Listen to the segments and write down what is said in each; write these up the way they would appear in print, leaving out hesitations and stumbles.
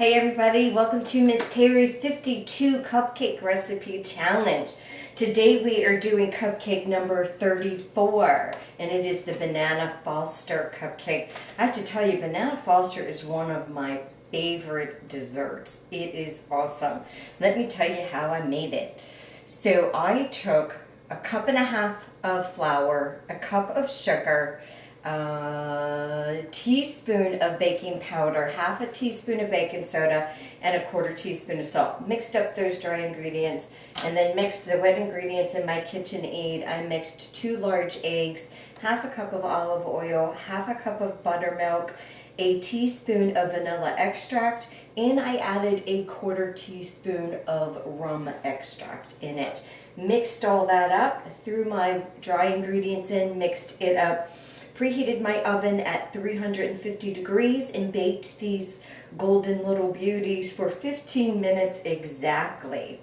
Hey everybody, welcome to Miss Terry's 52 Cupcake Recipe Challenge. Today we are doing cupcake number 34, and it is the Banana Foster Cupcake. I have to tell you, Banana Foster is one of my favorite desserts. It is awesome. Let me tell you how I made it. So I took a cup and a half of flour, a cup of sugar, a teaspoon of baking powder, half a teaspoon of baking soda, and a quarter teaspoon of salt. Mixed up those dry ingredients and then mixed the wet ingredients in my KitchenAid. I mixed 2 large eggs, half a cup of olive oil, half a cup of buttermilk, a teaspoon of vanilla extract, and I added a quarter teaspoon of rum extract in it. Mixed all that up, threw my dry ingredients in, mixed it up. Preheated my oven at 350 degrees and baked these golden little beauties for 15 minutes exactly.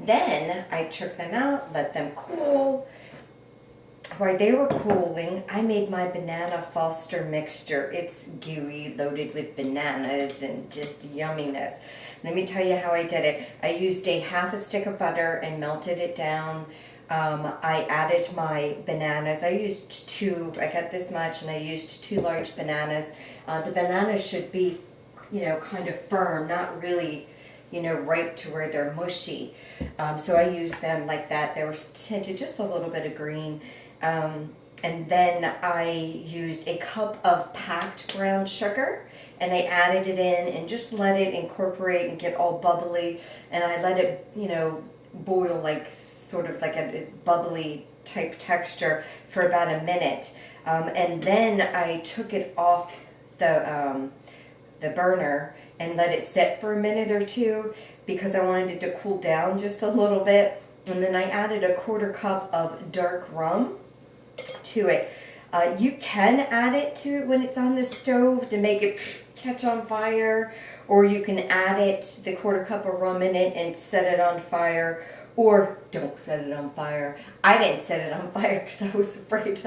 Then I took them out, let them cool. While they were cooling, I made my Banana Foster mixture. It's gooey, loaded with bananas and just yumminess. Let me tell you how I did it. I used a half a stick of butter and melted it down. I added my bananas. I used 2, I got this much, and I used 2 large bananas. The bananas should be, kind of firm, not really, ripe to where they're mushy. So I used them like that. They were tinted just a little bit of green. And then I used a cup of packed brown sugar, and I added it in and just let it incorporate and get all bubbly. And I let it, boil sort of like a bubbly type texture for about a minute. And then I took it off the burner and let it sit for a minute or two because I wanted it to cool down just a little bit. And then I added a quarter cup of dark rum to it. You can add it to it when it's on the stove to make it catch on fire, or you can add it, the quarter cup of rum in it, and set it on fire. Or don't set it on fire. I didn't set it on fire because I was afraid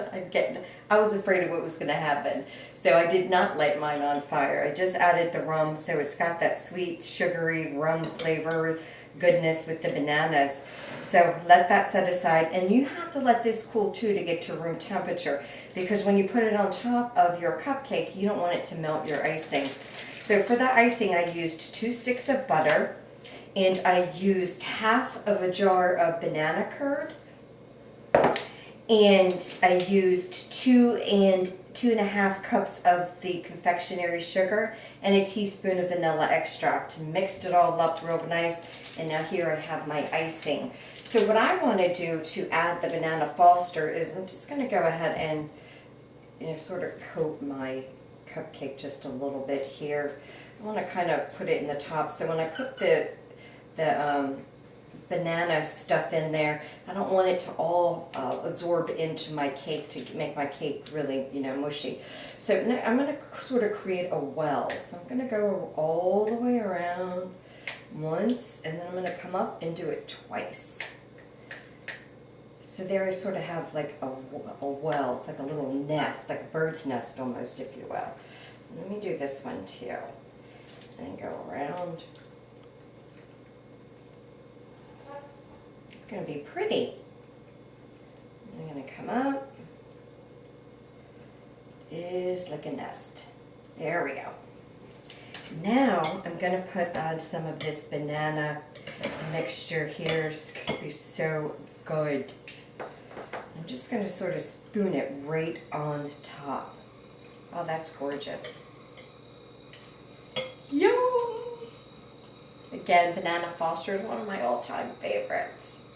I was afraid of what was going to happen. So I did not light mine on fire. I just added the rum, so it's got that sweet, sugary rum flavor goodness with the bananas. So let that set aside, and you have to let this cool too to get to room temperature, because when you put it on top of your cupcake, you don't want it to melt your icing. So for the icing, I used 2 sticks of butter. And I used half of a jar of banana curd, and I used 2 and 2.5 cups of the confectionery sugar and a teaspoon of vanilla extract. Mixed it all up real nice, and now here I have my icing. So what I want to do to add the Banana Foster is I'm just going to go ahead and sort of coat my cupcake just a little bit here. I want to kind of put it in the top, so when I put the banana stuff in there, I don't want it to all absorb into my cake to make my cake really, mushy. So now I'm going to sort of create a well. So I'm going to go all the way around once, and then I'm going to come up and do it twice. So there I sort of have like a well. It's like a little nest, like a bird's nest almost, if you will. So let me do this one too. And go around. Going to be pretty. I'm going to come up. Is like a nest. There we go. Now I'm going to put on some of this banana mixture here. It's going to be so good. I'm just going to sort of spoon it right on top. Oh, that's gorgeous. Yum! Again, Banana Foster is one of my all-time favorites.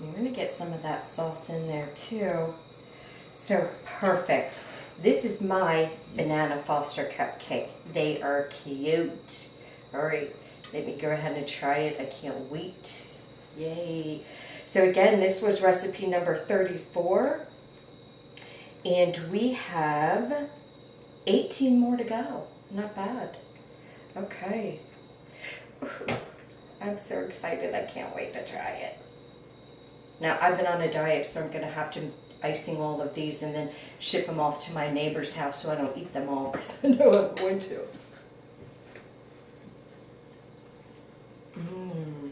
I'm going to get some of that sauce in there too. So perfect. This is my Banana Foster cupcake. They are cute. All right, let me go ahead and try it. I can't wait. Yay. So again, this was recipe number 34. And we have 18 more to go. Not bad. Okay. I'm so excited. I can't wait to try it. Now, I've been on a diet, so I'm going to have to icing all of these and then ship them off to my neighbor's house so I don't eat them all, because I know I'm going to. Mmm.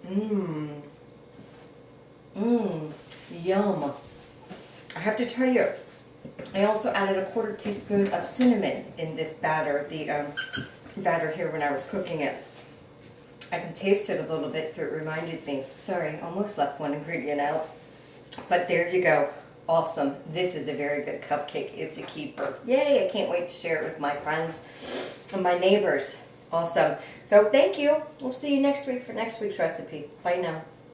Mmm. Mmm. Yum. I have to tell you, I also added a 1/4 teaspoon of cinnamon in this batter, the batter here when I was cooking it. I can taste it a little bit, so it reminded me. Sorry, almost left one ingredient out. But there you go. Awesome. This is a very good cupcake. It's a keeper. Yay, I can't wait to share it with my friends and my neighbors. Awesome. So thank you. We'll see you next week for next week's recipe. Bye now.